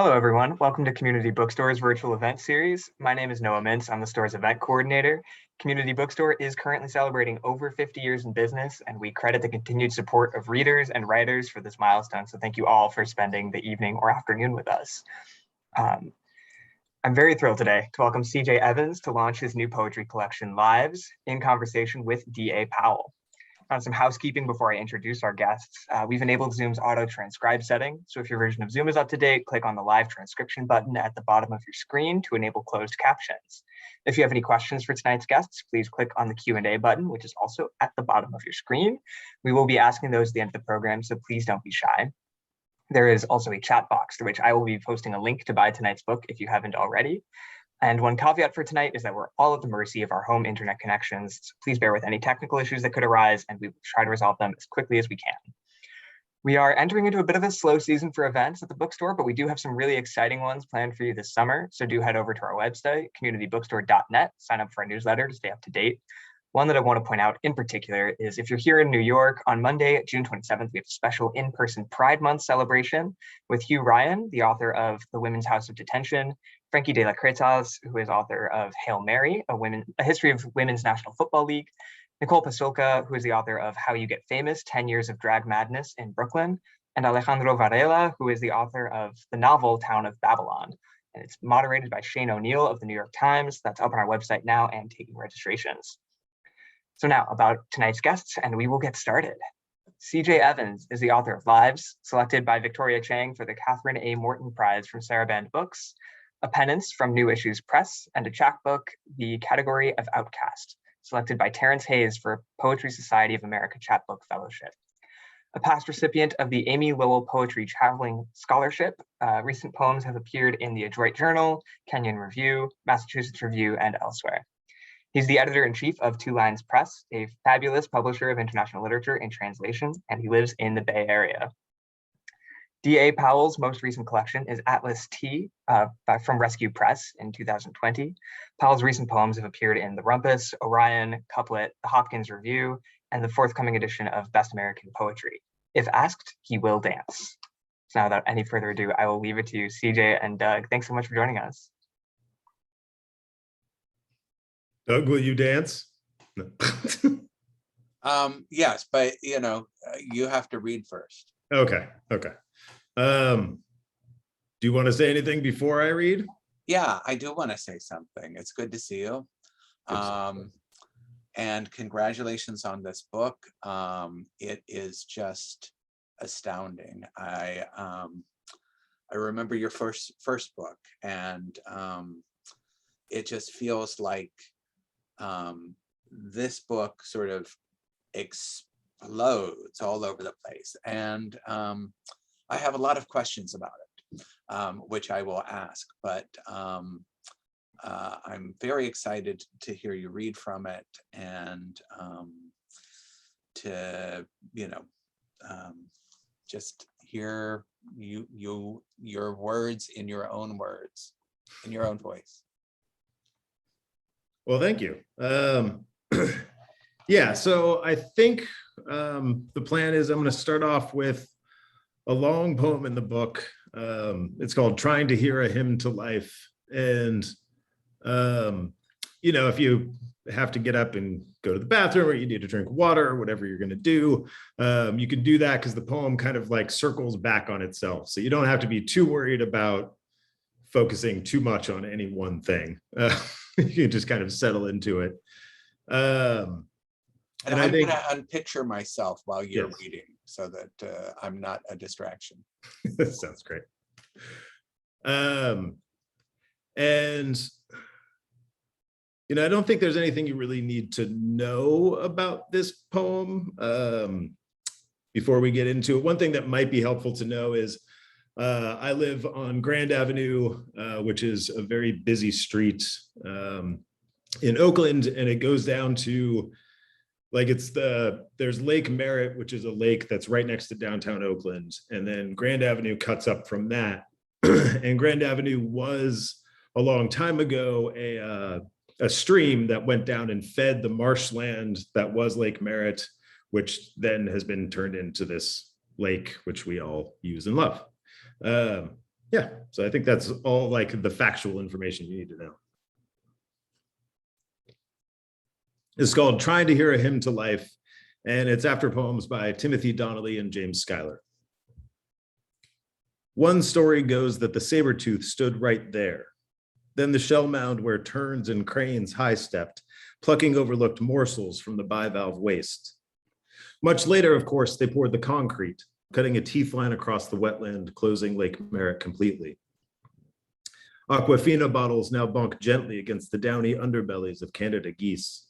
Hello, everyone. Welcome to Community Bookstore's virtual event series. My name is Noah Mintz. I'm the store's event coordinator. Community Bookstore is currently celebrating over 50 years in business, and we credit the continued support of readers and writers for this milestone. So thank you all for spending the evening or afternoon with us. I'm very thrilled today to welcome CJ Evans to launch his new poetry collection, Lives, in conversation with D.A. Powell. Some housekeeping before I introduce our guests. We've enabled Zoom's auto transcribe setting. So if your version of Zoom is up to date, click on the live transcription button at the bottom of your screen to enable closed captions. If you have any questions for tonight's guests, please click on the Q&A button, which is also at the bottom of your screen. We will be asking those at the end of the program, so please don't be shy. There is also a chat box through which I will be posting a link to buy tonight's book if you haven't already. And one caveat for tonight is that we're all at the mercy of our home internet connections. So please bear with any technical issues that could arise, and we will try to resolve them as quickly as we can. We are entering into a bit of a slow season for events at the bookstore, but we do have some really exciting ones planned for you this summer. So do head over to our website, communitybookstore.net, sign up for our newsletter to stay up to date. One that I want to point out in particular is if you're here in New York on Monday, June 27th, we have a special in-person Pride Month celebration with Hugh Ryan, the author of The Women's House of Detention, Frankie de la Cretas, who is author of Hail Mary, a history of Women's National Football League, Nicole Pasulka, who is the author of How You Get Famous, 10 Years of Drag Madness in Brooklyn, and Alejandro Varela, who is the author of the novel Town of Babylon. And it's moderated by Shane O'Neill of the New York Times. That's up on our website now and taking registrations. So now about tonight's guests, and we will get started. CJ Evans is the author of Lives, selected by Victoria Chang for the Kathryn A. Morton Prize from Sarabande Books, a Penance from New Issues Press, and a chapbook, The Category of Outcast, selected by Terrance Hayes for Poetry Society of America Chapbook Fellowship. A past recipient of the Amy Lowell Poetry Traveling Scholarship, recent poems have appeared in the Adroit Journal, Kenyon Review, Massachusetts Review, and elsewhere. He's the editor-in-chief of Two Lines Press, a fabulous publisher of international literature in translation, and he lives in the Bay Area. D.A. Powell's most recent collection is Atlas T from Rescue Press in 2020. Powell's recent poems have appeared in The Rumpus, Orion, Couplet, The Hopkins Review, and the forthcoming edition of Best American Poetry. If asked, he will dance. So now, without any further ado, I will leave it to you, CJ and Doug. Thanks so much for joining us. Doug, will you dance? No. Yes, but you have to read first. Okay. Do you want to say anything before I read? Yeah, I do want to say something. It's good to see you. And congratulations on this book. It is just astounding. I remember your first book, and it just feels like this book sort of explodes all over the place. And I have a lot of questions about it, which I will ask, but I'm very excited to hear you read from it and to, just hear your words in your own words, in your own voice. Well, thank you. Yeah, so I think the plan is I'm going to start off with a long poem in the book. It's called Trying to Hear a Hymn to Life. And, if you have to get up and go to the bathroom or you need to drink water or whatever you're going to do, you can do that because the poem kind of like circles back on itself. So you don't have to be too worried about focusing too much on any one thing. You can just kind of settle into it. And I'm going to unpicture myself while you're reading so that I'm not a distraction. That sounds great. And, I don't think there's anything you really need to know about this poem before we get into it. One thing that might be helpful to know is I live on Grand Avenue, which is a very busy street in Oakland, and it goes down to there's Lake Merritt, which is a lake that's right next to downtown Oakland, and then Grand Avenue cuts up from that. And Grand Avenue was a long time ago a stream that went down and fed the marshland that was Lake Merritt, which then has been turned into this lake, which we all use and love. Yeah, so I think that's all like the factual information you need to know. It's called Trying to Hear a Hymn to Life, and it's after poems by Timothy Donnelly and James Schuyler. One story goes that the saber-tooth stood right there. Then the shell mound where terns and cranes high-stepped, plucking overlooked morsels from the bivalve waste. Much later, of course, they poured the concrete, cutting a teeth line across the wetland, closing Lake Merritt completely. Aquafina bottles now bunk gently against the downy underbellies of Canada geese.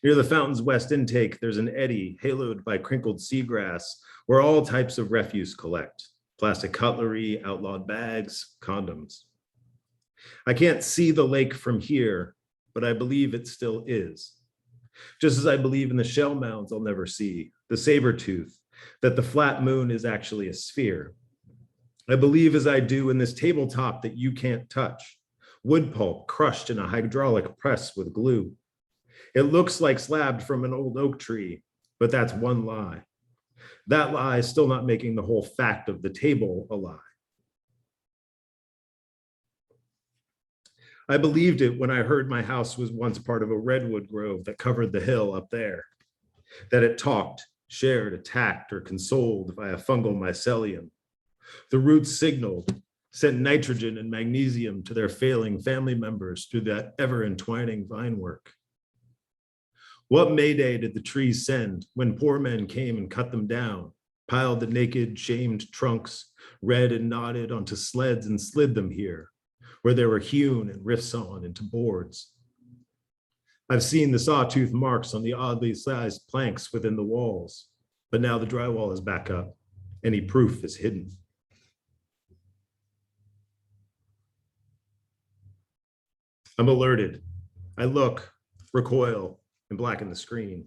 Near the fountain's west intake, there's an eddy haloed by crinkled seagrass where all types of refuse collect: plastic cutlery, outlawed bags, condoms. I can't see the lake from here, but I believe it still is. Just as I believe in the shell mounds I'll never see, the saber-tooth, that the flat moon is actually a sphere. I believe as I do in this tabletop that you can't touch, wood pulp crushed in a hydraulic press with glue. It looks like slabbed from an old oak tree, but that's one lie. That lie is still not making the whole fact of the table a lie. I believed it when I heard my house was once part of a redwood grove that covered the hill up there, that it talked, shared, attacked, or consoled via fungal mycelium. The roots signaled, sent nitrogen and magnesium to their failing family members through that ever-entwining vine work. What mayday did the trees send when poor men came and cut them down, piled the naked, shamed trunks, read and knotted onto sleds and slid them here, where they were hewn and riffs-sawn into boards? I've seen the sawtooth marks on the oddly sized planks within the walls, but now the drywall is back up. Any proof is hidden. I'm alerted. I look, recoil, and blacken the screen.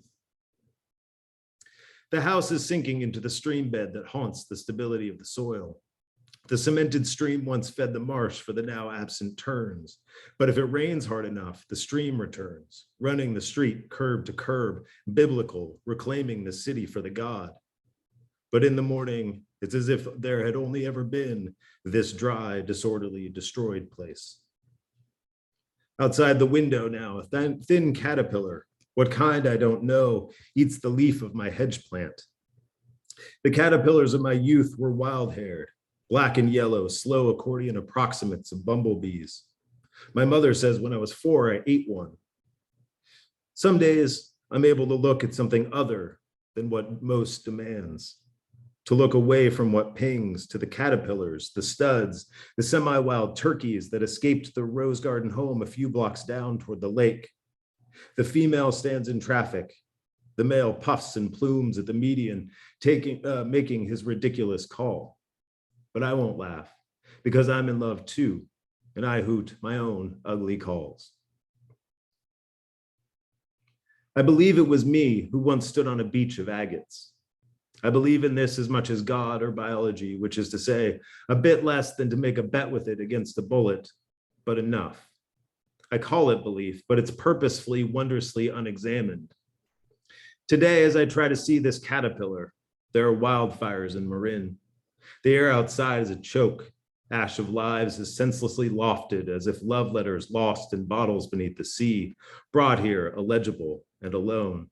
The house is sinking into the stream bed that haunts the stability of the soil. The cemented stream once fed the marsh for the now absent terns, but if it rains hard enough, the stream returns, running the street curb to curb, biblical, reclaiming the city for the god. But in the morning, it's as if there had only ever been this dry, disorderly, destroyed place. Outside the window now, a thin caterpillar, what kind I don't know, eats the leaf of my hedge plant. The caterpillars of my youth were wild-haired, black and yellow, slow accordion approximates of bumblebees. My mother says when I was 4, I ate one. Some days I'm able to look at something other than what most demands, to look away from what pings, to the caterpillars, the studs, the semi-wild turkeys that escaped the rose garden home a few blocks down toward the lake. The female stands in traffic. The male puffs and plumes at the median, making his ridiculous call. But I won't laugh, because I'm in love too, and I hoot my own ugly calls. I believe it was me who once stood on a beach of agates. I believe in this as much as God or biology, which is to say, a bit less than to make a bet with it against a bullet, but enough. I call it belief, but it's purposefully, wondrously unexamined. Today, as I try to see this caterpillar, there are wildfires in Marin. The air outside is a choke. Ash of lives is senselessly lofted as if love letters lost in bottles beneath the sea, brought here illegible and alone.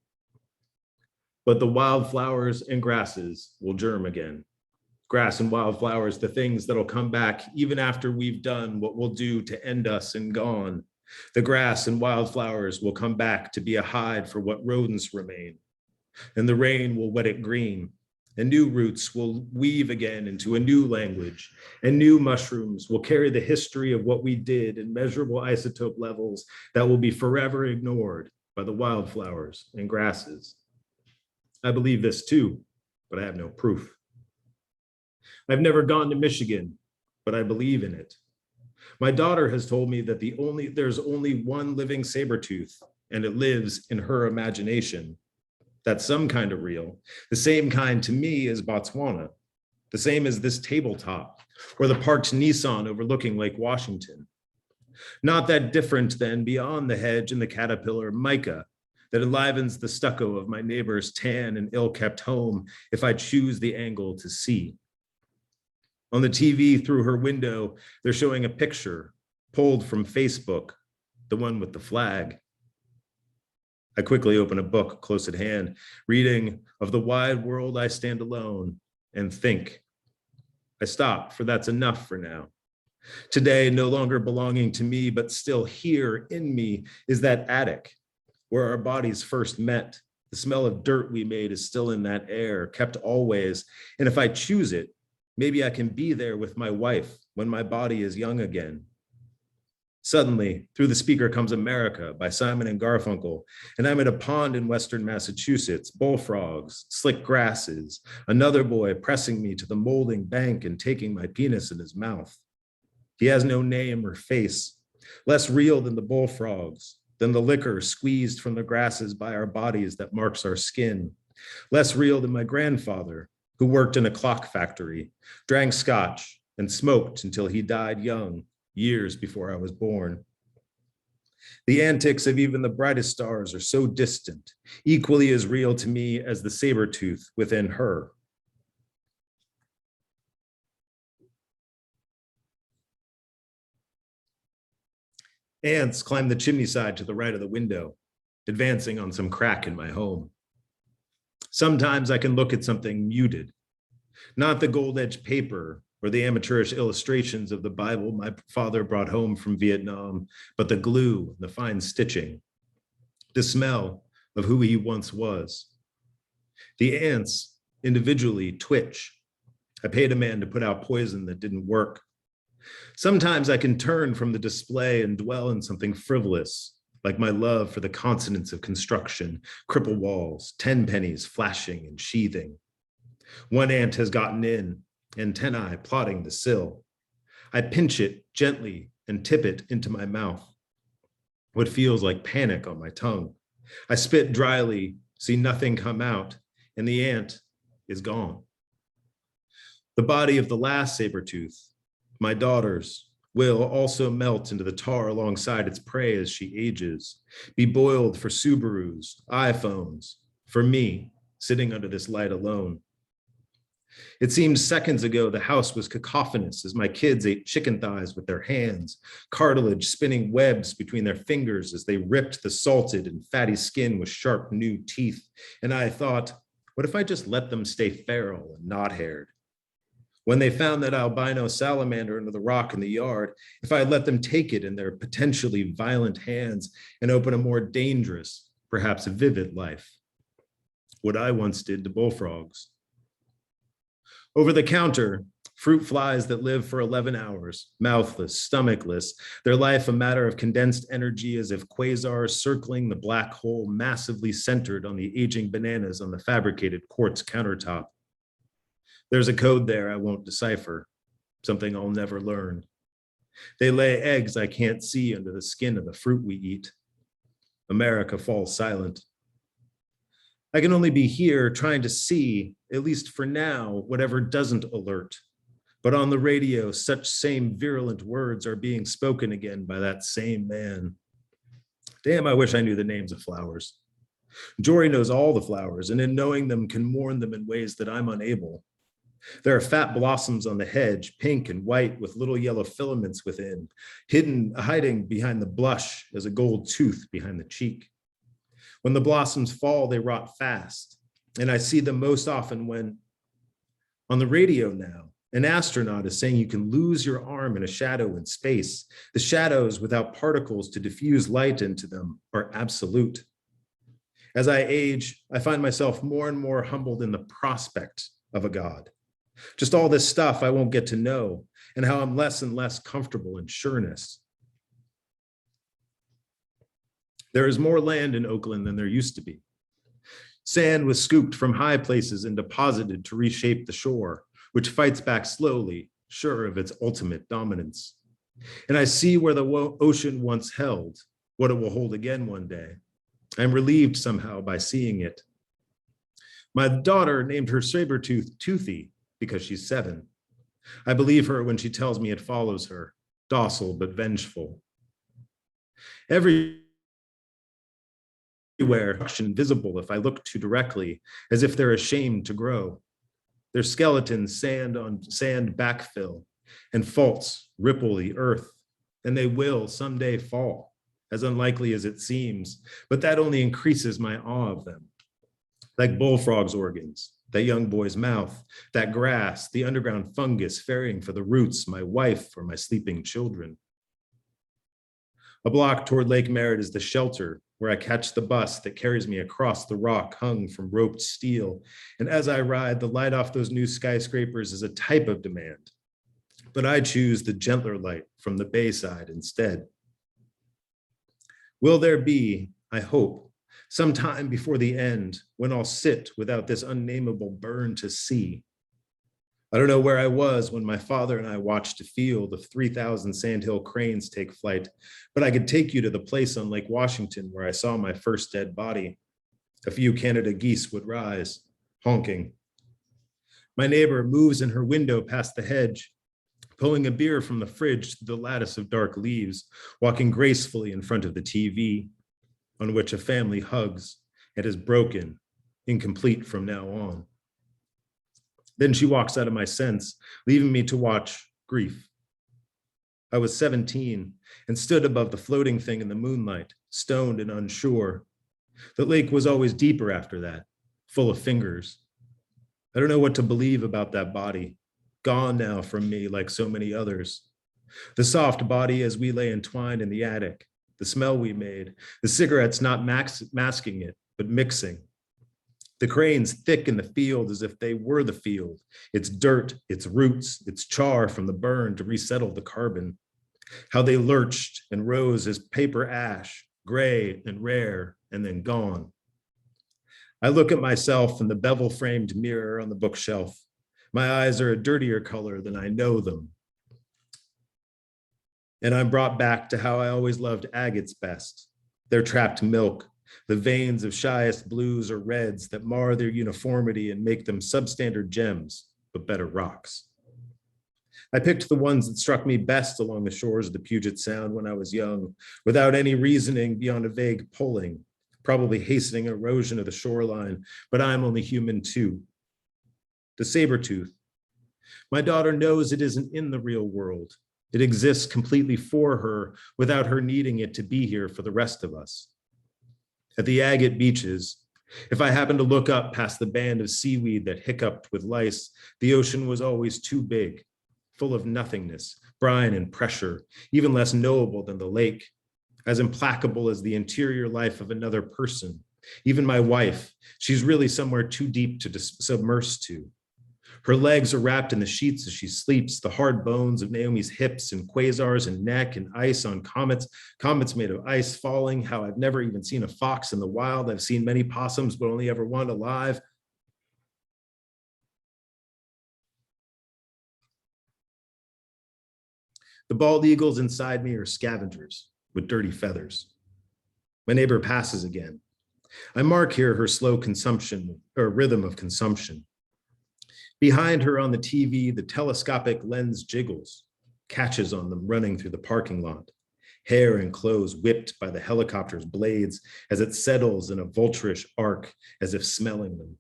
But the wildflowers and grasses will germ again. Grass and wildflowers, the things that'll come back even after we've done what we'll do to end us and gone. The grass and wildflowers will come back to be a hide for what rodents remain. And the rain will wet it green. And new roots will weave again into a new language, and new mushrooms will carry the history of what we did in measurable isotope levels that will be forever ignored by the wildflowers and grasses. I believe this too, but I have no proof. I've never gone to Michigan, but I believe in it. My daughter has told me that there's only one living saber-tooth, and it lives in her imagination. That's some kind of real, the same kind to me as Botswana, the same as this tabletop, or the parked Nissan overlooking Lake Washington. Not that different then beyond the hedge and the caterpillar mica that enlivens the stucco of my neighbor's tan and ill-kept home if I choose the angle to see. On the TV through her window, they're showing a picture pulled from Facebook, the one with the flag. I quickly open a book close at hand, reading "Of the wide world I stand alone," and think. I stop, for that's enough for now. Today, no longer belonging to me, but still here in me, is that attic where our bodies first met. The smell of dirt we made is still in that air, kept always. And if I choose it, maybe I can be there with my wife when my body is young again. Suddenly, through the speaker comes America by Simon and Garfunkel, and I'm at a pond in Western Massachusetts, bullfrogs, slick grasses, another boy pressing me to the molding bank and taking my penis in his mouth. He has no name or face, less real than the bullfrogs, than the liquor squeezed from the grasses by our bodies that marks our skin, less real than my grandfather, who worked in a clock factory, drank scotch, and smoked until he died young, years before I was born. The antics of even the brightest stars are so distant, equally as real to me as the saber tooth within her. Ants climb the chimney side to the right of the window, advancing on some crack in my home. Sometimes I can look at something muted, not the gold-edged paper or the amateurish illustrations of the Bible my father brought home from Vietnam, but the glue, the fine stitching, the smell of who he once was. The ants individually twitch. I paid a man to put out poison that didn't work. Sometimes I can turn from the display and dwell in something frivolous, like my love for the consonants of construction, cripple walls, 10 pennies flashing and sheathing. One ant has gotten in, antennae plotting the sill. I pinch it gently and tip it into my mouth. What feels like panic on my tongue. I spit dryly, see nothing come out, and the ant is gone. The body of the last saber-tooth, my daughter's, will also melt into the tar alongside its prey as she ages, be boiled for Subarus, iPhones, for me, sitting under this light alone. It seems seconds ago the house was cacophonous as my kids ate chicken thighs with their hands, cartilage spinning webs between their fingers as they ripped the salted and fatty skin with sharp new teeth. And I thought, what if I just let them stay feral and knot-haired? When they found that albino salamander under the rock in the yard, if I had let them take it in their potentially violent hands and open a more dangerous, perhaps vivid life, what I once did to bullfrogs. Over the counter, fruit flies that live for 11 hours, mouthless, stomachless, their life a matter of condensed energy as if quasars circling the black hole massively centered on the aging bananas on the fabricated quartz countertop. There's a code there I won't decipher, something I'll never learn. They lay eggs I can't see under the skin of the fruit we eat. America falls silent. I can only be here trying to see, at least for now, whatever doesn't alert. But on the radio, such same virulent words are being spoken again by that same man. Damn, I wish I knew the names of flowers. Jory knows all the flowers, and in knowing them can mourn them in ways that I'm unable. There are fat blossoms on the hedge, pink and white with little yellow filaments within, hiding behind the blush as a gold tooth behind the cheek. When the blossoms fall, they rot fast. And I see them most often when, on the radio now, an astronaut is saying you can lose your arm in a shadow in space. The shadows without particles to diffuse light into them are absolute. As I age, I find myself more and more humbled in the prospect of a God. Just all this stuff I won't get to know, and how I'm less and less comfortable in sureness. There is more land in Oakland than there used to be. Sand was scooped from high places and deposited to reshape the shore, which fights back slowly, sure of its ultimate dominance. And I see where the ocean once held, what it will hold again one day. I'm relieved somehow by seeing it. My daughter named her saber-tooth Toothy because she's 7. I believe her when she tells me it follows her, docile but vengeful. Everywhere, visible if I look too directly, as if they're ashamed to grow. Their skeletons sand on sand backfill, and faults ripple the earth, and they will someday fall, as unlikely as it seems, but that only increases my awe of them. Like bullfrogs' organs, that young boy's mouth, that grass, the underground fungus ferrying for the roots, my wife or my sleeping children. A block toward Lake Merritt is the shelter where I catch the bus that carries me across the rock hung from roped steel. And as I ride, the light off those new skyscrapers is a type of demand. But I choose the gentler light from the bayside instead. Will there be, I hope, some time before the end when I'll sit without this unnameable burn to see? I don't know where I was when my father and I watched a field of 3,000 sandhill cranes take flight, but I could take you to the place on Lake Washington where I saw my first dead body. A few Canada geese would rise, honking. My neighbor moves in her window past the hedge, pulling a beer from the fridge through the lattice of dark leaves, walking gracefully in front of the TV, on which a family hugs and is broken, incomplete from now on. Then she walks out of my sense, leaving me to watch grief. I was 17 and stood above the floating thing in the moonlight, stoned and unsure. The lake was always deeper after that, full of fingers. I don't know what to believe about that body, gone now from me like so many others. The soft body as we lay entwined in the attic, the smell we made, the cigarettes not masking it, but mixing. The cranes thick in the field as if they were the field, its dirt, its roots, its char from the burn to resettle the carbon. How they lurched and rose as paper ash, gray and rare, and then gone. I look at myself in the bevel-framed mirror on the bookshelf. My eyes are a dirtier color than I know them. And I'm brought back to how I always loved agates best, their trapped milk, the veins of shyest blues or reds that mar their uniformity and make them substandard gems, but better rocks. I picked the ones that struck me best along the shores of the Puget Sound when I was young, without any reasoning beyond a vague pulling, probably hastening erosion of the shoreline, but I'm only human too. The saber-tooth. My daughter knows it isn't in the real world. It exists completely for her without her needing it to be here for the rest of us. At the agate beaches, if I happened to look up past the band of seaweed that hiccuped with lice, the ocean was always too big, full of nothingness, brine and pressure, even less knowable than the lake, as implacable as the interior life of another person. Even my wife, she's really somewhere too deep to submerge to. Her legs are wrapped in the sheets as she sleeps, the hard bones of Naomi's hips and quasars and neck and ice on comets, comets made of ice falling, how I've never even seen a fox in the wild. I've seen many possums, but only ever one alive. The bald eagles inside me are scavengers with dirty feathers. My neighbor passes again. I mark here her slow consumption or rhythm of consumption. Behind her on the TV, the telescopic lens jiggles, catches on them running through the parking lot, hair and clothes whipped by the helicopter's blades as it settles in a vulturish arc as if smelling them.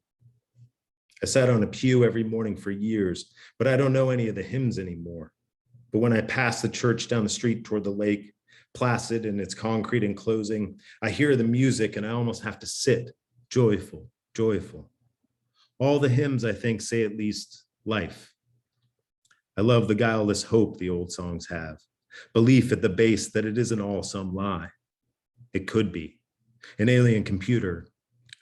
I sat on a pew every morning for years, but I don't know any of the hymns anymore. But when I pass the church down the street toward the lake, placid in its concrete enclosing, I hear the music and I almost have to sit, joyful, joyful. All the hymns, I think, say at least life. I love the guileless hope the old songs have, belief at the base that it isn't all some lie. It could be an alien computer,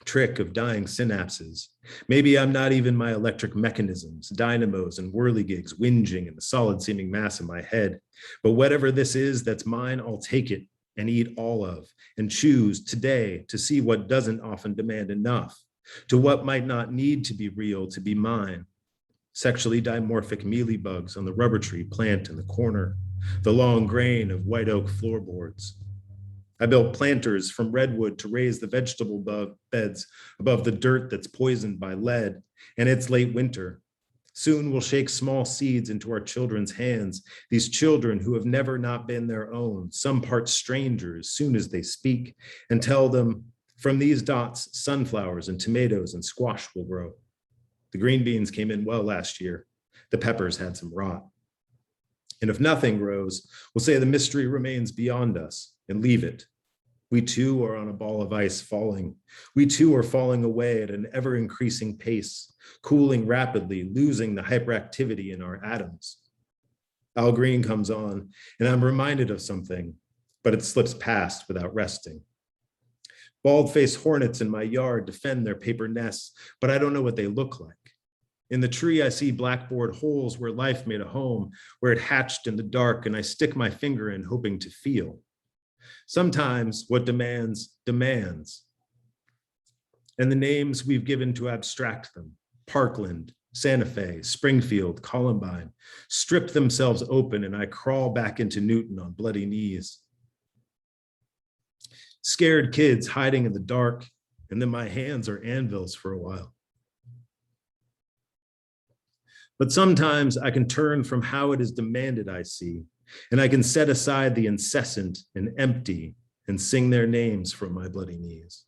trick of dying synapses. Maybe I'm not even my electric mechanisms, dynamos and whirligigs whinging in the solid seeming mass in my head. But whatever this is that's mine, I'll take it and eat all of and choose today to see what doesn't often demand enough, to what might not need to be real to be mine. Sexually dimorphic mealybugs on the rubber tree plant in the corner, the long grain of white oak floorboards. I built planters from redwood to raise the vegetable beds above the dirt that's poisoned by lead, and it's late winter. Soon we'll shake small seeds into our children's hands, these children who have never not been their own, some part strangers soon as they speak, and tell them, from these dots, sunflowers and tomatoes and squash will grow. The green beans came in well last year. The peppers had some rot. And if nothing grows, we'll say the mystery remains beyond us and leave it. We too are on a ball of ice falling. We too are falling away at an ever-increasing pace, cooling rapidly, losing the hyperactivity in our atoms. Al Green comes on, and I'm reminded of something, but it slips past without resting. Bald-faced hornets in my yard defend their paper nests, but I don't know what they look like. In the tree, I see blackboard holes where life made a home, where it hatched in the dark, and I stick my finger in hoping to feel. Sometimes what demands, demands. And the names we've given to abstract them, Parkland, Santa Fe, Springfield, Columbine, strip themselves open and I crawl back into Newton on bloody knees. Scared kids hiding in the dark, and then my hands are anvils for a while. But sometimes I can turn from how it is demanded I see, and I can set aside the incessant and empty and sing their names from my bloody knees.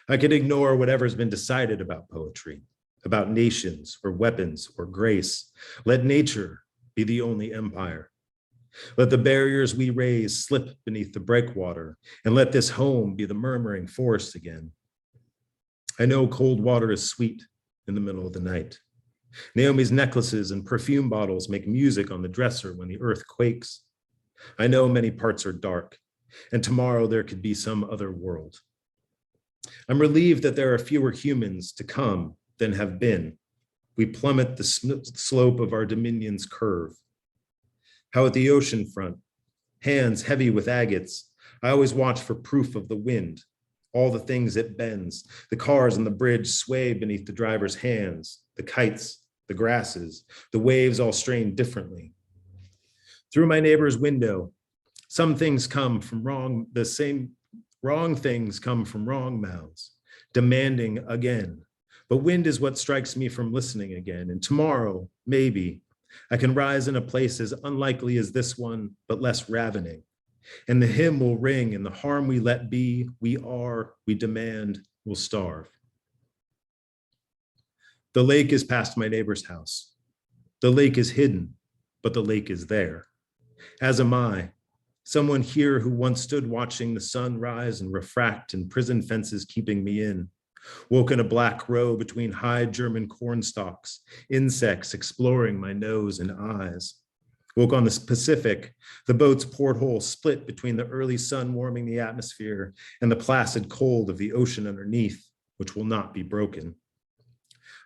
I can ignore whatever's been decided about poetry, about nations or weapons or grace. Let nature be the only empire. Let the barriers we raise slip beneath the breakwater, and let this home be the murmuring forest again. I know cold water is sweet in the middle of the night. Naomi's necklaces and perfume bottles make music on the dresser when the earth quakes. I know many parts are dark, and tomorrow there could be some other world. I'm relieved that there are fewer humans to come than have been. We plummet the slope of our dominion's curve. How at the ocean front, hands heavy with agates, I always watch for proof of the wind, all the things it bends. The cars on the bridge sway beneath the driver's hands, the kites, the grasses, the waves all strain differently. Through my neighbor's window, some things come from wrong things come from wrong mouths, demanding again. But wind is what strikes me from listening again. And tomorrow, maybe, I can rise in a place as unlikely as this one, but less ravening. And the hymn will ring, and the harm we let be, we demand, will starve. The lake is past my neighbor's house. The lake is hidden, but the lake is there. As am I, someone here who once stood watching the sun rise and refract and prison fences keeping me in. Woke in a black row between high German corn stalks, insects exploring my nose and eyes. Woke on the Pacific, the boat's porthole split between the early sun warming the atmosphere and the placid cold of the ocean underneath, which will not be broken.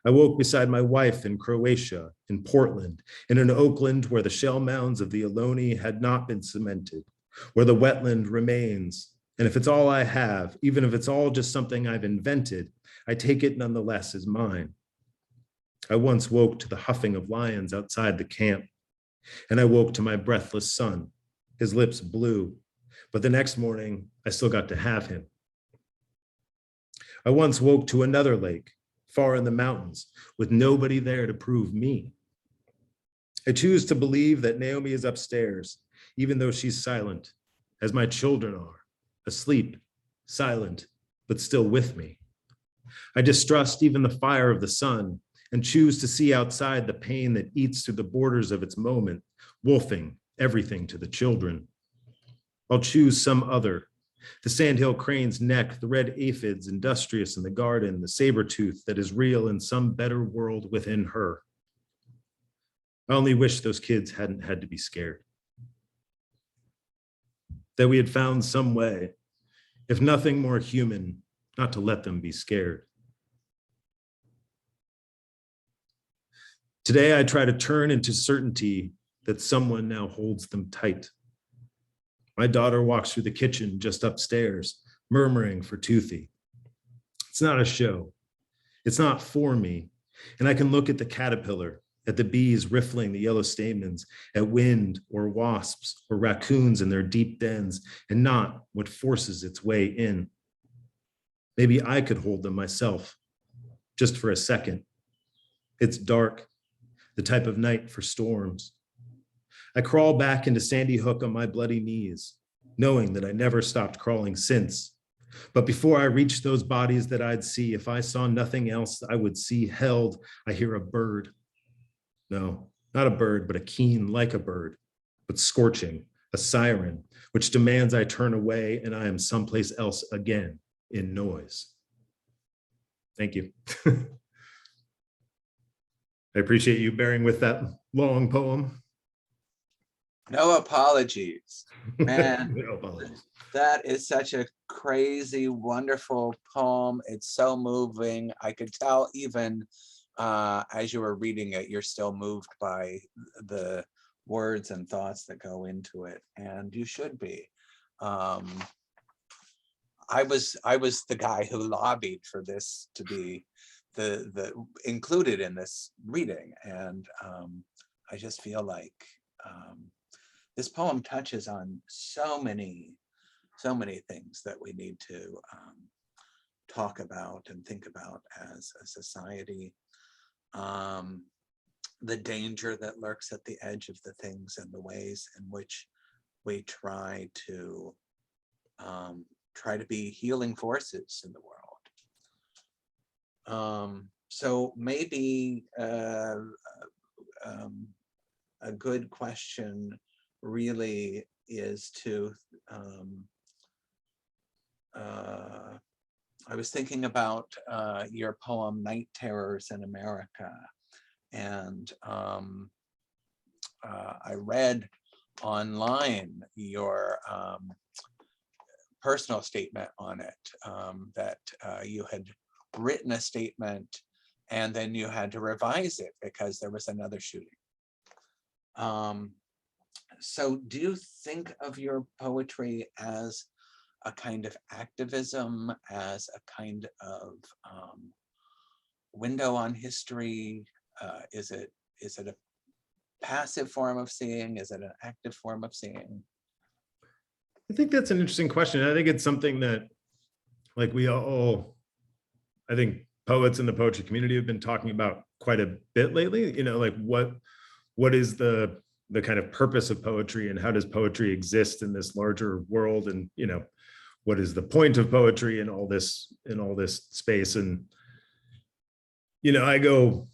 I woke beside my wife in Croatia, in Portland, and in Oakland where the shell mounds of the Ohlone had not been cemented, where the wetland remains. And if it's all I have, even if it's all just something I've invented, I take it nonetheless as mine. I once woke to the huffing of lions outside the camp, and I woke to my breathless son, his lips blue, but the next morning I still got to have him. I once woke to another lake, far in the mountains, with nobody there to prove me. I choose to believe that Naomi is upstairs, even though she's silent, as my children are. Asleep, silent, but still with me. I distrust even the fire of the sun and choose to see outside the pain that eats through the borders of its moment, wolfing everything to the children. I'll choose some other. The sandhill crane's neck, the red aphids industrious in the garden, the saber tooth that is real in some better world within her. I only wish those kids hadn't had to be scared. That we had found some way, if nothing more human, not to let them be scared. Today, I try to turn into certainty that someone now holds them tight. My daughter walks through the kitchen just upstairs, murmuring for Toothy. It's not a show. It's not for me. And I can look at the caterpillar, at the bees riffling the yellow stamens, at wind or wasps or raccoons in their deep dens, and not what forces its way in. Maybe I could hold them myself, just for a second. It's dark, the type of night for storms. I crawl back into Sandy Hook on my bloody knees, knowing that I never stopped crawling since, But before I reached those bodies that I'd see, if I saw nothing else I would see held, I hear a bird. No, not a bird, but a keen like a bird, but scorching, a siren, which demands I turn away and I am someplace else again in noise. Thank you. I appreciate you bearing with that long poem. No apologies, man. No apologies. That is such a crazy, wonderful poem. It's so moving. I could tell even as you were reading it, you're still moved by the words and thoughts that go into it, and you should be. I was the guy who lobbied for this to be the included in this reading, and I just feel like this poem touches on so many things that we need to talk about and think about as a society. The danger that lurks at the edge of the things and the ways in which we try to be healing forces in the world. So maybe a good question really is to I was thinking about your poem Night Terrors in America, and I read online your personal statement on it, that you had written a statement and then you had to revise it because there was another shooting. So do you think of your poetry as a kind of activism, as a kind of window on history? Is it a passive form of seeing? Is it an active form of seeing? I think that's an interesting question. I think it's something that, like, we all, I think poets in the poetry community have been talking about quite a bit lately. You know, like what is the kind of purpose of poetry, and how does poetry exist in this larger world? And, you know, what is the point of poetry in all this space? And, you know,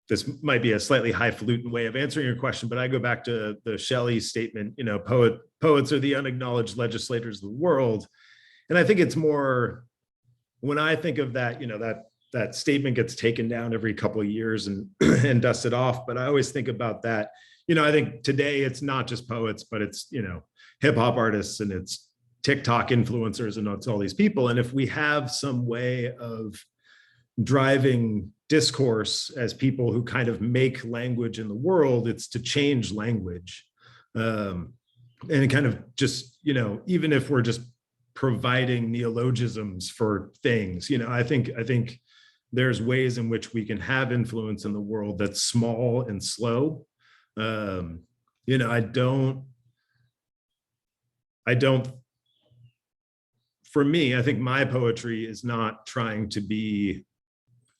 this might be a slightly highfalutin way of answering your question, but I go back to the Shelley statement, you know, poets are the unacknowledged legislators of the world. And I think it's more, when I think of that, you know, that statement gets taken down every couple of years and and dusted off. But I always think about that. You know, I think today it's not just poets, but it's, you know, hip hop artists, and it's TikTok influencers, and it's all these people. And if we have some way of driving discourse as people who kind of make language in the world, it's to change language. And kind of just, you know, even if we're just providing neologisms for things, you know, I think there's ways in which we can have influence in the world that's small and slow. You know, I don't, for me, I think my poetry is not trying to be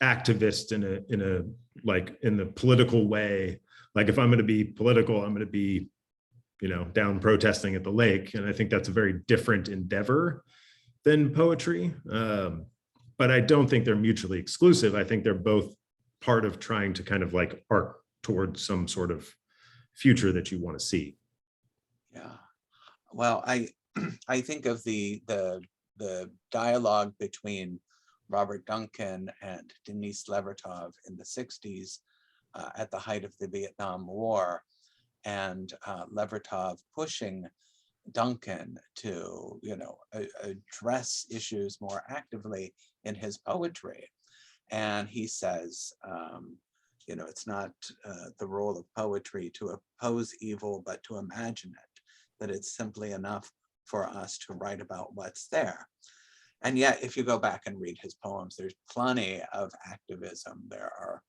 activist in a like in the political way. Like, if I'm going to be political, I'm going to be, you know, down protesting at the lake. And I think that's a very different endeavor than poetry. But I don't think they're mutually exclusive. I think they're both part of trying to kind of like arc towards some sort of future that you want to see. Yeah. Well, I think of the dialogue between Robert Duncan and Denise Levertov in the 60s at the height of the Vietnam War, and Levertov pushing Duncan to, you know, address issues more actively in his poetry. And he says, you know, it's not the role of poetry to oppose evil, but to imagine it, that it's simply enough for us to write about what's there. And yet, if you go back and read his poems, there's plenty of activism. There are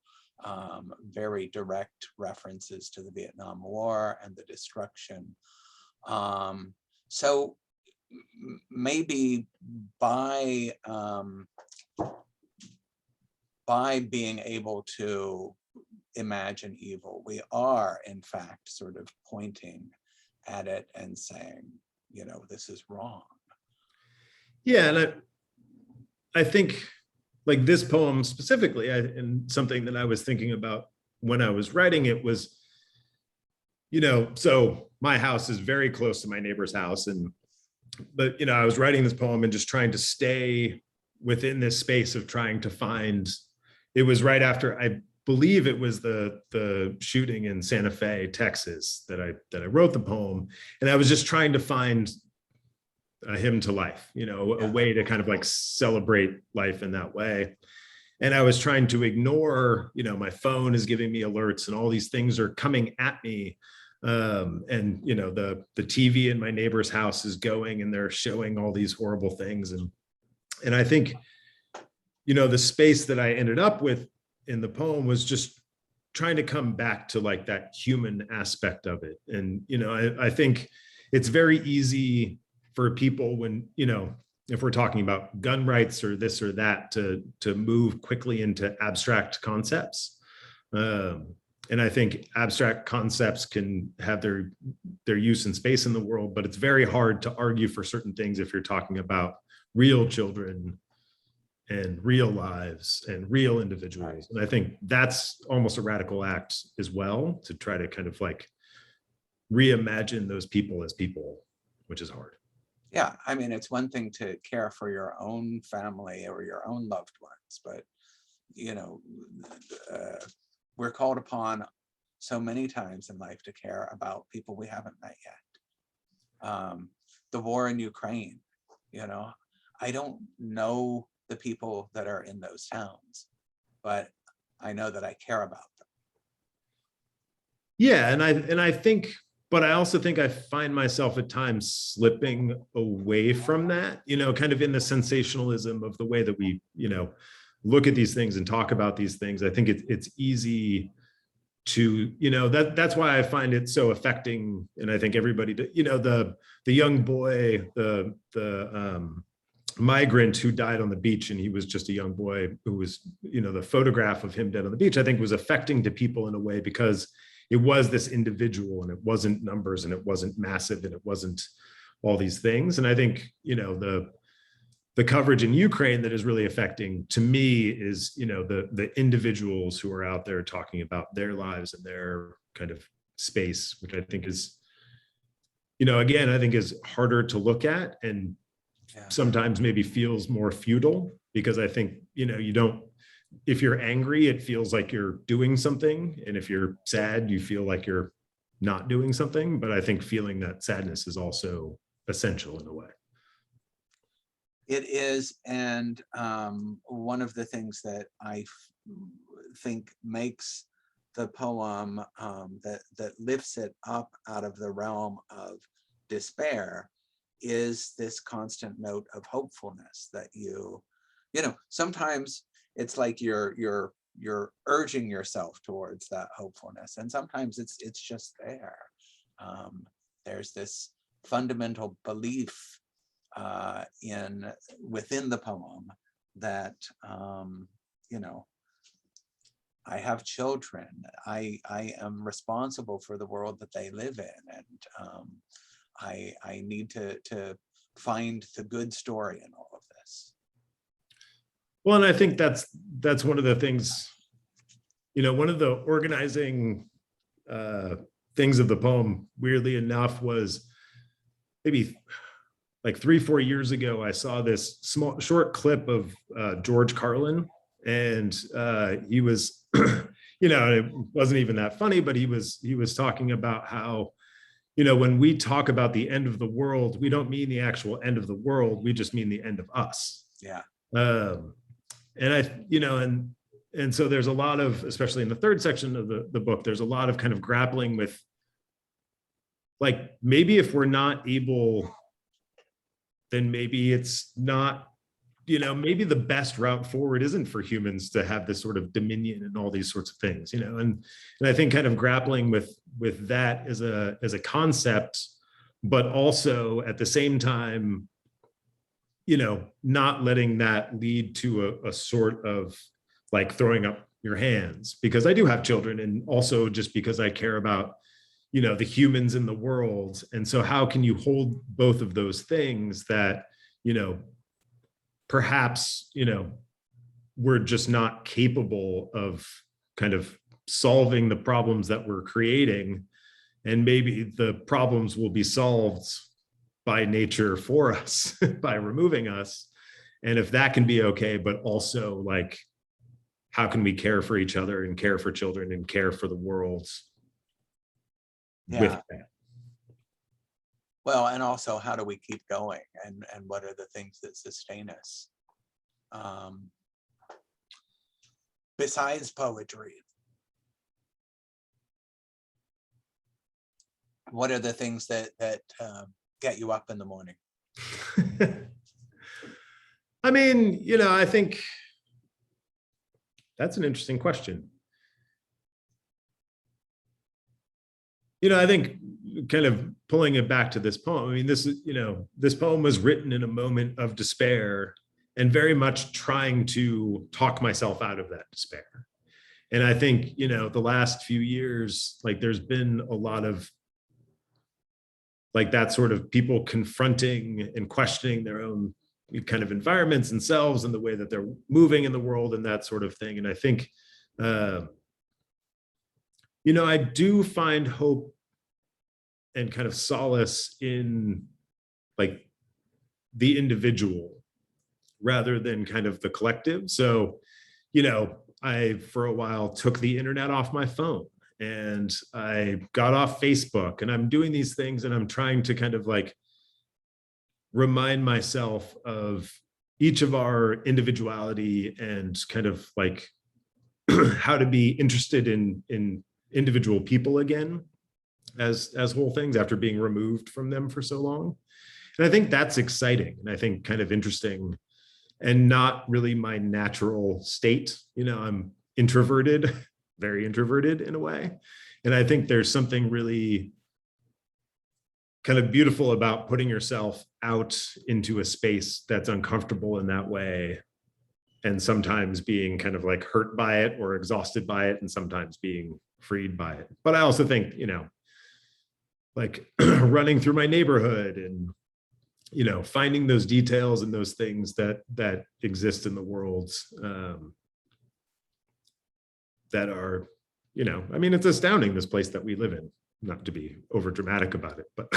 very direct references to the Vietnam War and the destruction. So maybe by being able to imagine evil, we are in fact sort of pointing at it and saying, you know, this is wrong. Yeah, and I think like this poem specifically, and something that I was thinking about when I was writing it was, so my house is very close to my neighbor's house, but I was writing this poem and just trying to stay within this space of trying to find. It was right after, I believe it was the shooting in Santa Fe, Texas, that I wrote the poem, and I was just trying to find a hymn to life, a way to kind of like celebrate life in that way. And I was trying to ignore, my phone is giving me alerts and all these things are coming at me. And the TV in my neighbor's house is going and they're showing all these horrible things. And I think, the space that I ended up with in the poem was just trying to come back to like that human aspect of it. And, I think it's very easy for people when, if we're talking about gun rights or this or that, to move quickly into abstract concepts. And I think abstract concepts can have their use and space in the world, but it's very hard to argue for certain things if you're talking about real children and real lives and real individuals. And I think that's almost a radical act as well, to try to kind of like reimagine those people as people, which is hard. Yeah, I mean, it's one thing to care for your own family or your own loved ones, but we're called upon so many times in life to care about people we haven't met yet. The war in Ukraine, I don't know the people that are in those towns, but I know that I care about them. Yeah, and I think, but I also think I find myself at times slipping away from that, kind of in the sensationalism of the way that we, look at these things and talk about these things. I think it's easy to, that's why I find it so affecting. And I think everybody, the young boy, the migrant who died on the beach, and he was just a young boy who was, the photograph of him dead on the beach, I think was affecting to people in a way because it was this individual and it wasn't numbers and it wasn't massive and it wasn't all these things. And I think, the coverage in Ukraine that is really affecting to me is, the individuals who are out there talking about their lives and their kind of space, which I think is, again, I think is harder to look at and sometimes maybe feels more futile, because I think, if you're angry, it feels like you're doing something. And if you're sad, you feel like you're not doing something. But I think feeling that sadness is also essential in a way. It is, and one of the things that I think makes the poem that lifts it up out of the realm of despair is this constant note of hopefulness that sometimes it's like you're urging yourself towards that hopefulness, and sometimes it's just there. There's this fundamental belief within the poem that I have children, I am responsible for the world that they live in, and I need to find the good story in all of this. Well, and I think that's one of the things, one of the organizing things of the poem, weirdly enough, was maybe like 3-4 years ago, I saw this short clip of George Carlin, and he was, it wasn't even that funny, but he was talking about how, when we talk about the end of the world, we don't mean the actual end of the world, we just mean the end of us. Yeah. And so there's a lot of, especially in the third section of the book, there's a lot of kind of grappling with, like, maybe if we're not able, then maybe it's not, maybe the best route forward isn't for humans to have this sort of dominion and all these sorts of things, and I think kind of grappling with that as a concept, but also at the same time, not letting that lead to a sort of like throwing up your hands, because I do have children, and also just because I care about, the humans in the world. And so how can you hold both of those things that, perhaps, we're just not capable of kind of solving the problems that we're creating. And maybe the problems will be solved by nature for us by removing us. And if that can be okay, but also like, how can we care for each other and care for children and care for the world with that? Well, and also, how do we keep going, and what are the things that sustain us? Besides poetry, what are the things that get you up in the morning? I mean, I think that's an interesting question. I think kind of pulling it back to this poem, I mean, this is, this poem was written in a moment of despair and very much trying to talk myself out of that despair. And I think, the last few years, like there's been a lot of like that sort of people confronting and questioning their own kind of environments and selves and the way that they're moving in the world and that sort of thing. And I think, I do find hope and kind of solace in like the individual rather than kind of the collective. So, I, for a while, took the internet off my phone and I got off Facebook, and I'm doing these things and I'm trying to kind of like remind myself of each of our individuality and kind of like how to be interested in individual people again as whole things after being removed from them for so long. And I think that's exciting and I think kind of interesting and not really my natural state. I'm introverted, very introverted in a way. And I think there's something really kind of beautiful about putting yourself out into a space that's uncomfortable in that way. And sometimes being kind of like hurt by it or exhausted by it, and sometimes being freed by it. But I also think, like running through my neighborhood and, finding those details and those things that exist in the world that are, I mean, it's astounding, this place that we live in, not to be over dramatic about it, but.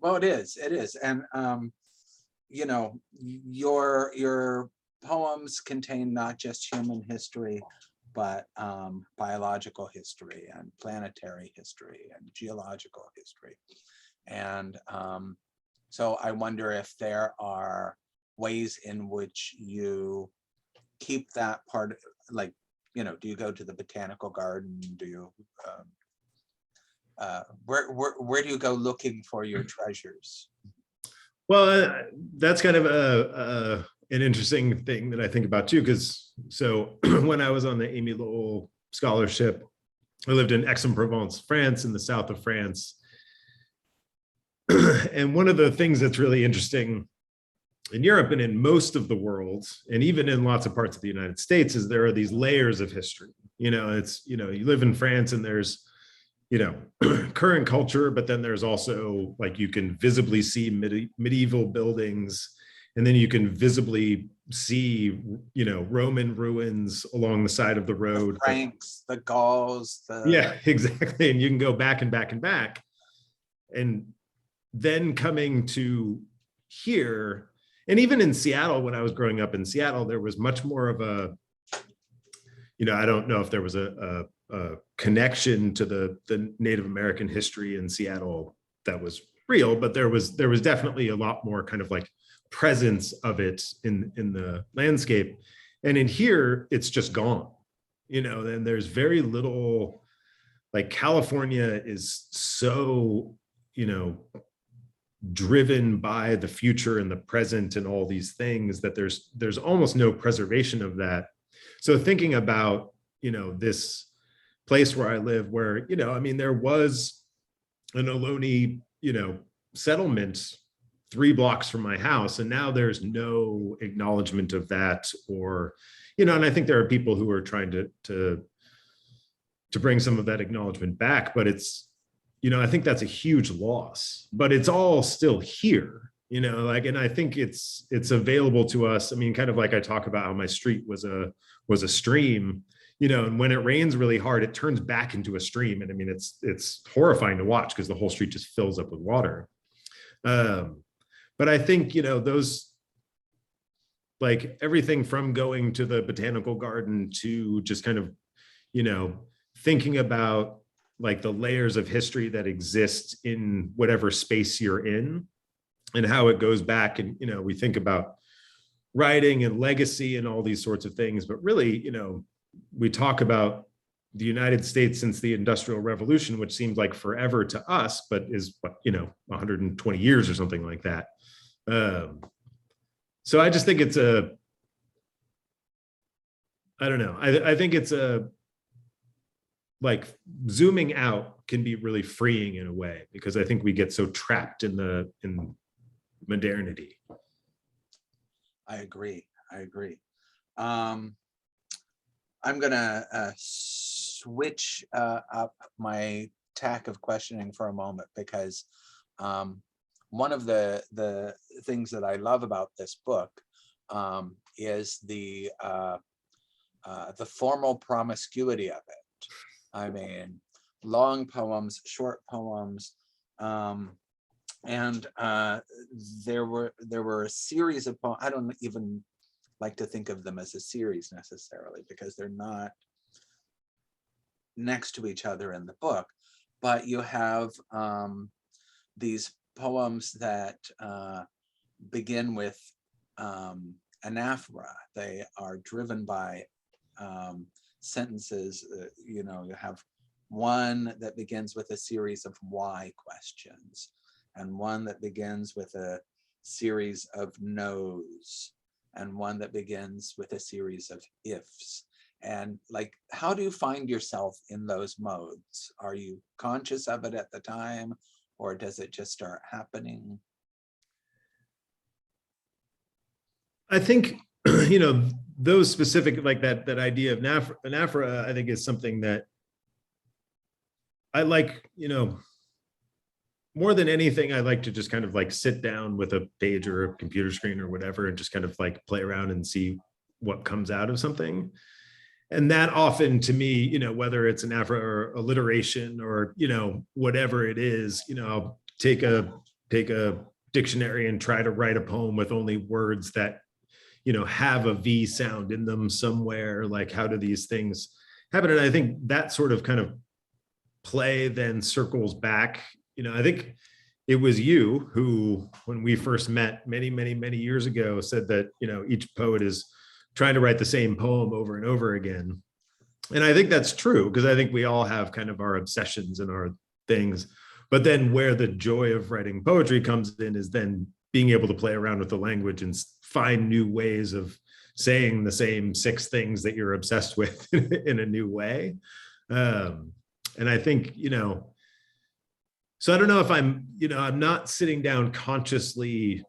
Well, it is. And, your poems contain not just human history, but biological history and planetary history and geological history. And so I wonder if there are ways in which you keep that part, like, do you go to the botanical garden? Do you, where do you go looking for your treasures? Well, that's kind of an interesting thing that I think about too, because so when I was on the Amy Lowell scholarship, I lived in Aix-en-Provence, France, in the south of France. And one of the things that's really interesting in Europe and in most of the world, and even in lots of parts of the United States, is there are these layers of history. You live in France and there's, current culture, but then there's also like, you can visibly see medieval buildings, and then you can visibly see, Roman ruins along the side of the road. The Franks, the Gauls. Yeah, exactly. And you can go back and back and back. And then coming to here, and even in Seattle, when I was growing up in Seattle, there was much more of a, I don't know if there was a connection to the Native American history in Seattle that was real, but there was definitely a lot more kind of like presence of it in the landscape. And in here, it's just gone, and there's very little, like California is so, driven by the future and the present and all these things that there's almost no preservation of that. So thinking about, this place where I live, where, I mean, there was an Ohlone, settlement 3 blocks from my house, and now there's no acknowledgement of that, or, and I think there are people who are trying to bring some of that acknowledgement back, but it's, I think that's a huge loss, but it's all still here. like, and I think it's available to us. I mean, kind of like I talk about how my street was a stream, and when it rains really hard, it turns back into a stream. And I mean, it's horrifying to watch because the whole street just fills up with water. But I think, those, like everything from going to the botanical garden to just kind of, thinking about like the layers of history that exist in whatever space you're in and how it goes back. And, we think about writing and legacy and all these sorts of things, but really, we talk about the United States since the Industrial Revolution, which seems like forever to us, but is, 120 years or something like that. So I just think it's I don't know. I think it's like zooming out can be really freeing in a way, because I think we get so trapped in modernity. I agree. I'm gonna switch up my tack of questioning for a moment, because one of the things that I love about this book is the formal promiscuity of it. I mean, long poems, short poems, and there were a series of poems. I don't even like to think of them as a series necessarily, because they're not next to each other in the book, but you have these poems that begin with anaphora. They are driven by sentences. You have one that begins with a series of why questions, and one that begins with a series of no's, and one that begins with a series of ifs. And like, how do you find yourself in those modes? Are you conscious of it at the time, or does it just start happening? I think, those specific, like that idea of anaphora, I think is something that I like, more than anything. I like to just kind of like sit down with a page or a computer screen or whatever and just kind of like play around and see what comes out of something. And that often, to me, whether it's anaphora or alliteration or, whatever it is, I'll take a dictionary and try to write a poem with only words that, have a V sound in them somewhere. Like, how do these things happen? And I think that sort of kind of play then circles back. I think it was you who, when we first met many, many, many years ago, said that, each poet is trying to write the same poem over and over again. And I think that's true, because I think we all have kind of our obsessions and our things. But then where the joy of writing poetry comes in is then being able to play around with the language and find new ways of saying the same 6 things that you're obsessed with in a new way. And I think, so I don't know if I'm not sitting down consciously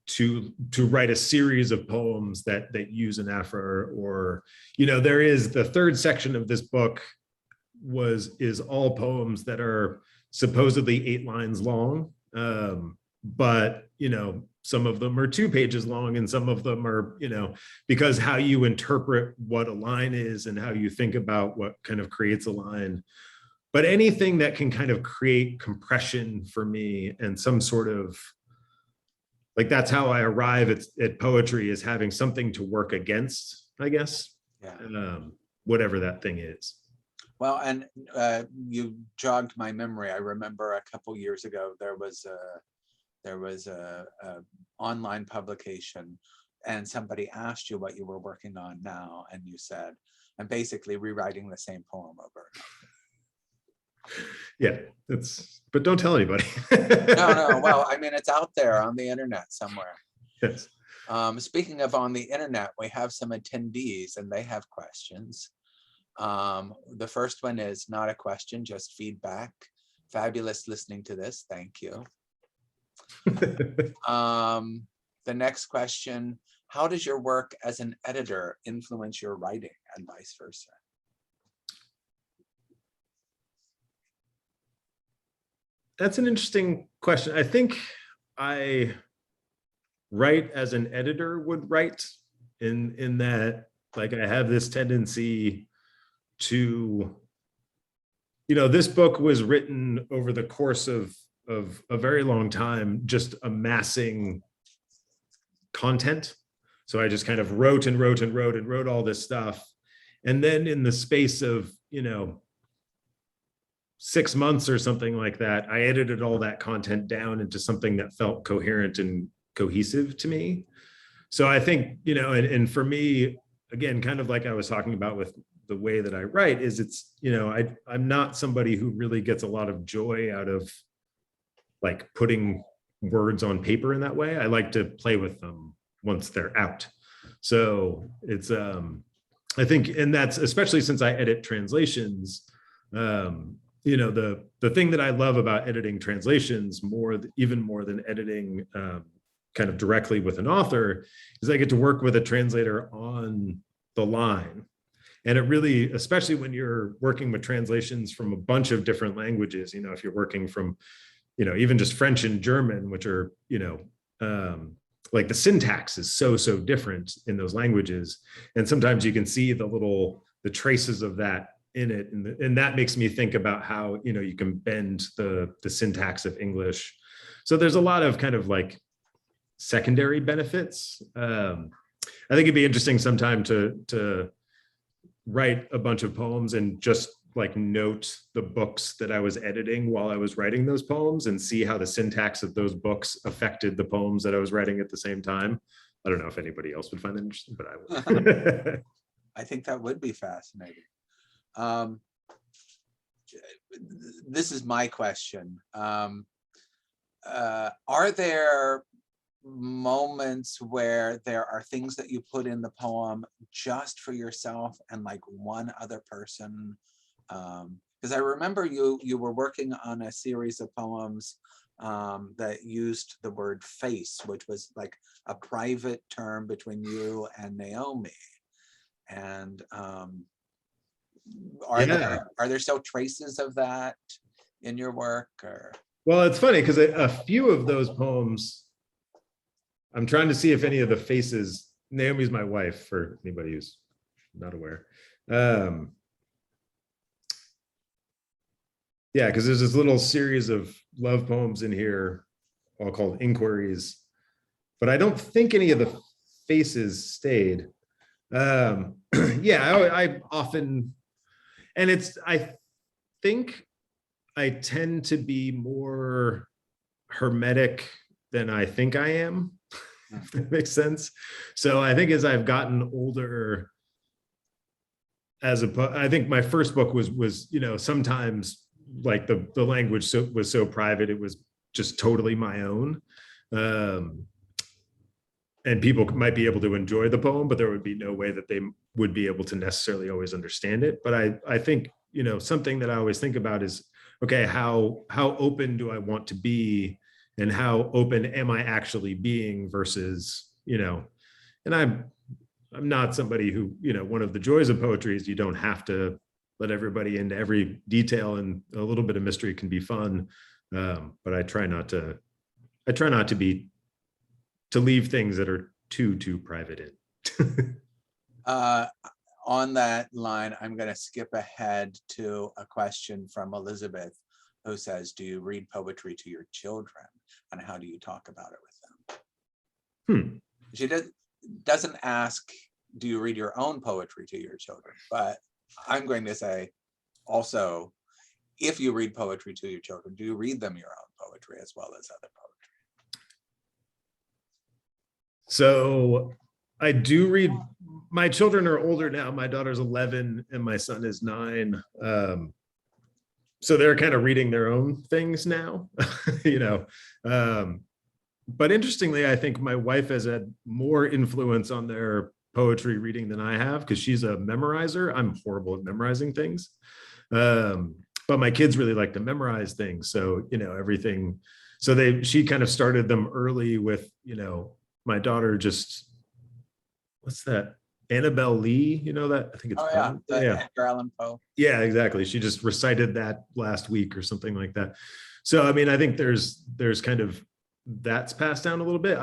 to write a series of poems that use anaphora, or, there is the third section of this book is all poems that are supposedly 8 lines long. But, some of them are 2 pages long, and some of them are, because how you interpret what a line is and how you think about what kind of creates a line. But anything that can kind of create compression for me, and some sort of, like, that's how I arrive at poetry, is having something to work against, I guess. Yeah. Whatever that thing is. Well, and you jogged my memory. I remember a couple years ago, there was a online publication, and somebody asked you what you were working on now, and you said, I'm basically rewriting the same poem over and over. Yeah, but don't tell anybody. No. Well, I mean, it's out there on the internet somewhere. Yes. Speaking of on the internet, we have some attendees, and they have questions. The first one is not a question, just feedback. Fabulous listening to this. Thank you. The next question, how does your work as an editor influence your writing, and vice versa? That's an interesting question. I think write as an editor would write, in that, like, I have this tendency to, this book was written over the course of a very long time, just amassing content. So I just kind of wrote and wrote and wrote and wrote all this stuff. And then in the space of, 6 months or something like that, I edited all that content down into something that felt coherent and cohesive to me. So I think, and for me, again, kind of like I was talking about with the way that I write, is it's, I'm not somebody who really gets a lot of joy out of like putting words on paper in that way. I like to play with them once they're out. So it's, I think, and that's especially since I edit translations, the thing that I love about editing translations even more than editing kind of directly with an author is I get to work with a translator on the line. And it really, especially when you're working with translations from a bunch of different languages, if you're working from, even just French and German, which are, like the syntax is so different in those languages. And sometimes you can see the traces of that in it. And that makes me think about how, you can bend the syntax of English. So there's a lot of kind of like secondary benefits. I think it'd be interesting sometime to write a bunch of poems and just like note the books that I was editing while I was writing those poems and see how the syntax of those books affected the poems that I was writing at the same time. I don't know if anybody else would find that interesting, but I would. I think that would be fascinating. This is my question. Are there moments where there are things that you put in the poem just for yourself and like one other person? Because I remember you were working on a series of poems that used the word face, which was like a private term between you and Naomi. And are there still traces of that in your work? Or? Well, it's funny because a few of those poems, I'm trying to see if any of the faces, Naomi's my wife, for anybody who's not aware. Yeah, because there's this little series of love poems in here, all called inquiries, but I don't think any of the faces stayed. Yeah, I often, and I think I tend to be more hermetic than I think I am, if that makes sense. So I think as I've gotten older, I think my first book was sometimes like the language was so private, it was just totally my own. And people might be able to enjoy the poem, but there would be no way that they would be able to necessarily always understand it. But I think, something that I always think about is, okay, how open do I want to be, and how open am I actually being versus, and I'm not somebody who, one of the joys of poetry is you don't have to let everybody into every detail, and a little bit of mystery can be fun. But I try not to leave things that are too private in. On that line, I'm going to skip ahead to a question from Elizabeth, who says, do you read poetry to your children, and how do you talk about it with them? She doesn't ask, do you read your own poetry to your children? But I'm going to say also, if you read poetry to your children, do you read them your own poetry as well as other poetry? So I do read, my children are older now. My daughter's 11 and my son is 9. So they're kind of reading their own things now, but interestingly, I think my wife has had more influence on their poetry reading than I have, because she's a memorizer. I'm horrible at memorizing things. But my kids really like to memorize things. So, everything. So she kind of started them early with, my daughter just, what's that? Annabelle Lee, that? I think it's Edgar Allan Poe. Yeah, exactly. She just recited that last week or something like that. So, I mean, I think there's kind of that's passed down a little bit.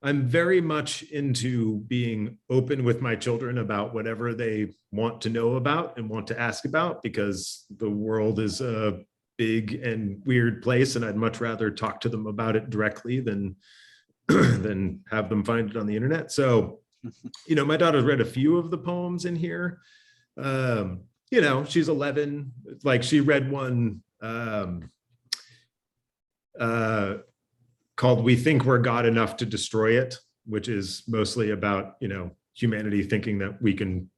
I'm very much into being open with my children about whatever they want to know about and want to ask about, because the world is a big and weird place, and I'd much rather talk to them about it directly than than have them find it on the internet. So, my daughter's read a few of the poems in here. She's 11. Like, she read one called "We Think We're God Enough to Destroy It," which is mostly about, humanity thinking that we can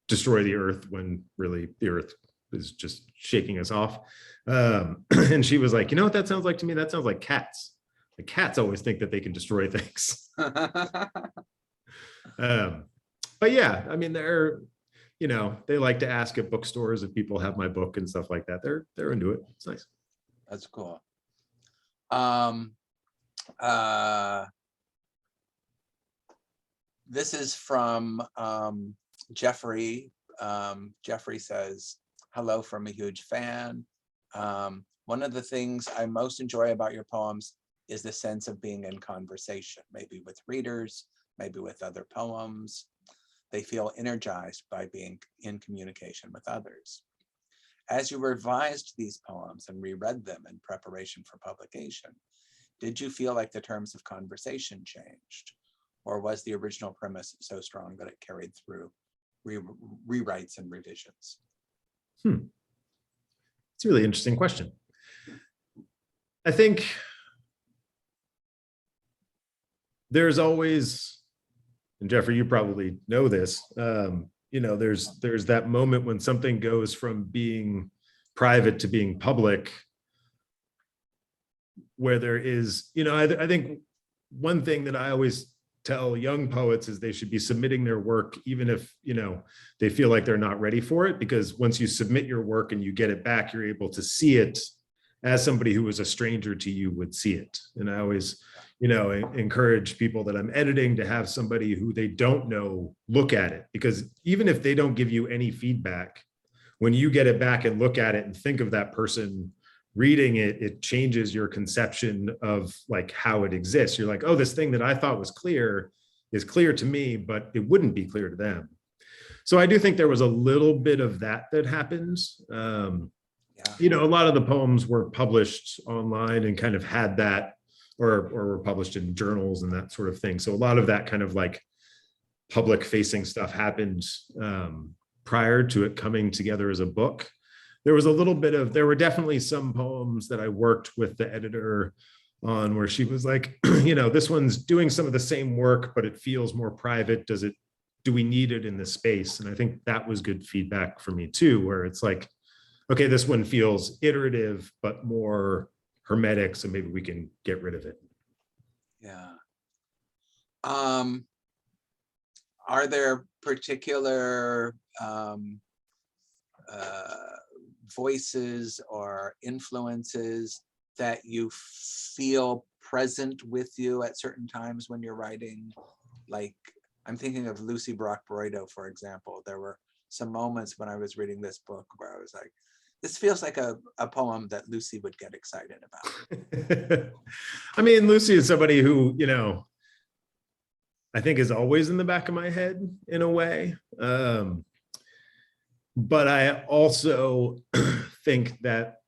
destroy the earth when really the earth is just shaking us off. And she was like, you know what that sounds like to me? That sounds like cats. The cats always think that they can destroy things. But yeah, I mean, they like to ask at bookstores if people have my book and stuff like that. They're into it. It's nice. That's cool. This is from Jeffrey. Jeffrey says, hello from a huge fan. One of the things I most enjoy about your poems is the sense of being in conversation, maybe with readers, maybe with other poems. They feel energized by being in communication with others. As you revised these poems and reread them in preparation for publication, did you feel like the terms of conversation changed? Or was the original premise so strong that it carried through rewrites and revisions? It's a really interesting question. I think there's always, and Jeffrey, you probably know this, there's that moment when something goes from being private to being public, where there is, I think one thing that I always tell young poets is they should be submitting their work, even if, they feel like they're not ready for it, because once you submit your work and you get it back, you're able to see it as somebody who was a stranger to you would see it. And I always, encourage people that I'm editing to have somebody who they don't know look at it, because even if they don't give you any feedback, when you get it back and look at it and think of that person reading it, it changes your conception of like how it exists. You're like, oh, this thing that I thought was clear is clear to me, but it wouldn't be clear to them. So I do think there was a little bit of that happens. A lot of the poems were published online and kind of had that, or were published in journals and that sort of thing. So a lot of that kind of like public facing stuff happened prior to it coming together as a book. There were definitely some poems that I worked with the editor on where she was like, this one's doing some of the same work, but it feels more private. Do we need it in this space? And I think that was good feedback for me too, where it's like, okay, this one feels iterative, but more hermetic, so maybe we can get rid of it. Yeah. Are there particular voices or influences that you feel present with you at certain times when you're writing? Like, I'm thinking of Lucy Brock-Broido, for example. There were some moments when I was reading this book where I was like, this feels like a poem that Lucy would get excited about. I mean, Lucy is somebody who, I think is always in the back of my head in a way. But I also think that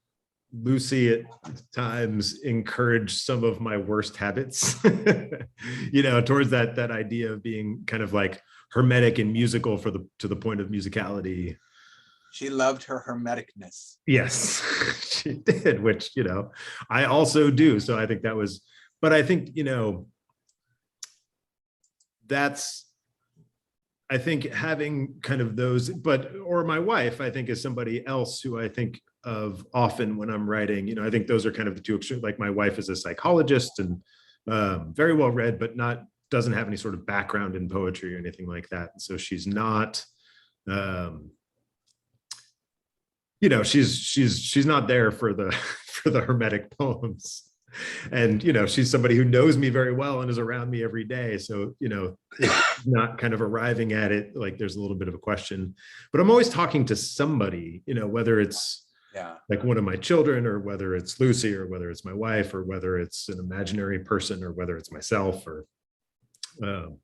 Lucy at times encouraged some of my worst habits, towards that idea of being kind of like hermetic and musical to the point of musicality. She loved her hermeticness. Yes, she did, which, I also do. So I think that was, but I think, I think having kind of those, or my wife, I think, is somebody else who I think of often when I'm writing. I think those are kind of the two extremes. Like, my wife is a psychologist and very well read, but doesn't have any sort of background in poetry or anything like that. And so she's not, she's not there for the hermetic poems. And, she's somebody who knows me very well and is around me every day. So, it's not kind of arriving at it, like there's a little bit of a question, but I'm always talking to somebody, whether it's, Yeah. like one of my children, or whether it's Lucy, or whether it's my wife, or whether it's an imaginary person, or whether it's myself, or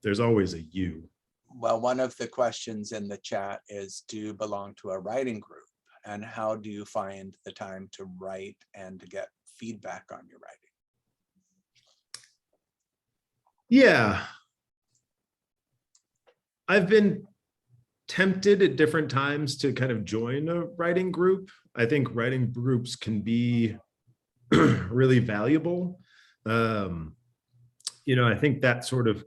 there's always a you. Well, one of the questions in the chat is, do you belong to a writing group? And how do you find the time to write and to get feedback on your writing? Yeah. I've been tempted at different times to kind of join a writing group. I think writing groups can be really valuable. I think that sort of,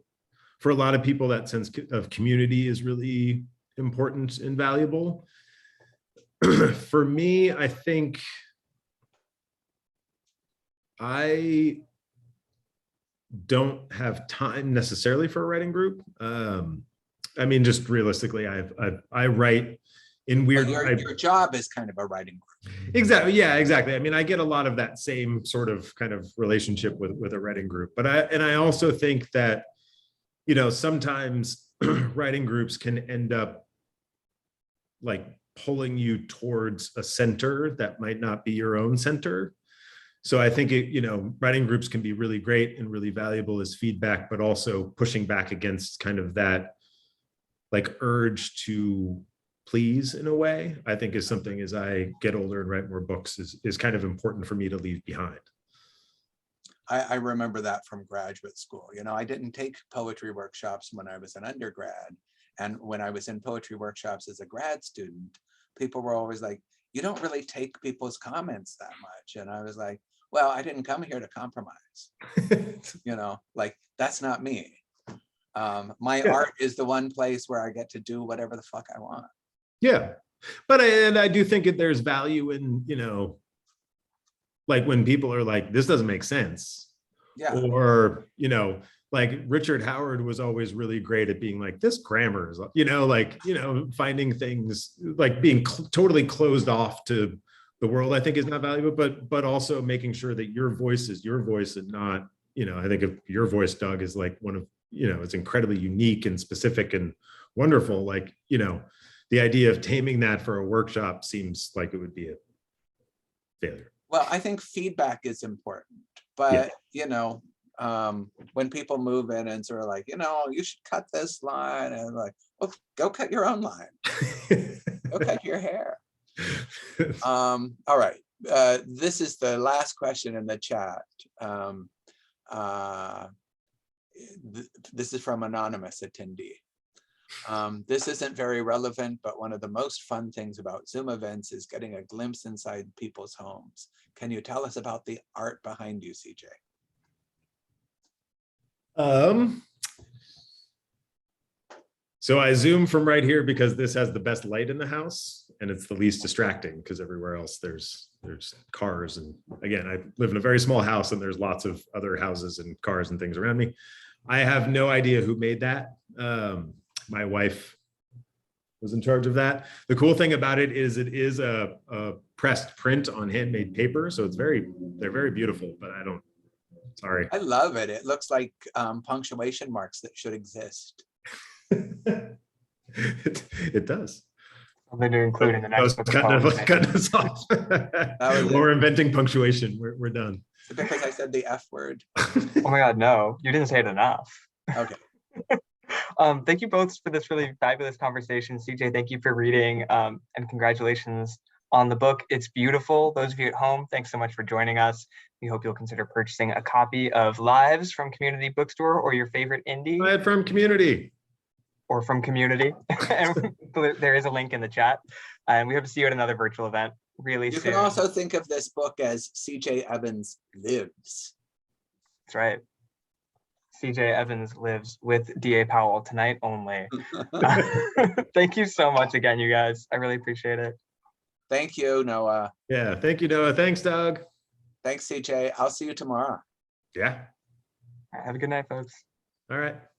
for a lot of people, that sense of community is really important and valuable. For me, I think I don't have time necessarily for a writing group. Just realistically, I write in weird. Your job is kind of a writing group. Exactly. Yeah, exactly. I get a lot of that same sort of kind of relationship with a writing group, but I also think that, sometimes writing groups can end up like pulling you towards a center that might not be your own center. So I think writing groups can be really great and really valuable as feedback, but also pushing back against kind of that like urge to please in a way, I think is something, as I get older and write more books, is kind of important for me to leave behind. I remember that from graduate school. I didn't take poetry workshops when I was an undergrad. And when I was in poetry workshops as a grad student, people were always like, you don't really take people's comments that much. And I was like, well, I didn't come here to compromise. Like, that's not me. My art is the one place where I get to do whatever the fuck I want. Yeah. But I do think that there's value in, like when people are like, this doesn't make sense. Yeah. Or, like Richard Howard was always really great at being like, this grammar is, finding things, like being totally closed off to the world, I think is not valuable, but also making sure that your voice is your voice and not, I think of your voice, Doug, is like one of, it's incredibly unique and specific and wonderful. Like, the idea of taming that for a workshop seems like it would be a failure. Well, I think feedback is important, but when people move in and sort of like, you should cut this line, and like, well, go cut your own line. Go cut your hair. All right. This is the last question in the chat. This is from anonymous attendee. This isn't very relevant, but one of the most fun things about Zoom events is getting a glimpse inside people's homes. Can you tell us about the art behind you, CJ? So I Zoom from right here because this has the best light in the house and it's the least distracting, because everywhere else there's cars. And again, I live in a very small house and there's lots of other houses and cars and things around me. I have no idea who made that. My wife was in charge of that. The cool thing about it is a pressed print on handmade paper. So they're very beautiful, but sorry. I love it. It looks like punctuation marks that should exist. It does. Something to include in the next book. Cutting us off. We're inventing punctuation. We're done. Because I said the F word. Oh my God, no, you didn't say it enough. Okay. Thank you both for this really fabulous conversation. CJ, thank you for reading, and congratulations on the book. It's beautiful. Those of you at home, thanks so much for joining us. We hope you'll consider purchasing a copy of Lives from Community Bookstore or your favorite indie. Buy it from Community. Or from Community. And there is a link in the chat. And we hope to see you at another virtual event really soon. You can also think of this book as CJ Evans Lives. That's right. CJ Evans lives with D.A. Powell tonight only. Thank you so much again, you guys. I really appreciate it. Thank you, Noah. Yeah, thank you, Noah. Thanks, Doug. Thanks, CJ. I'll see you tomorrow. Yeah. All right, have a good night, folks. All right.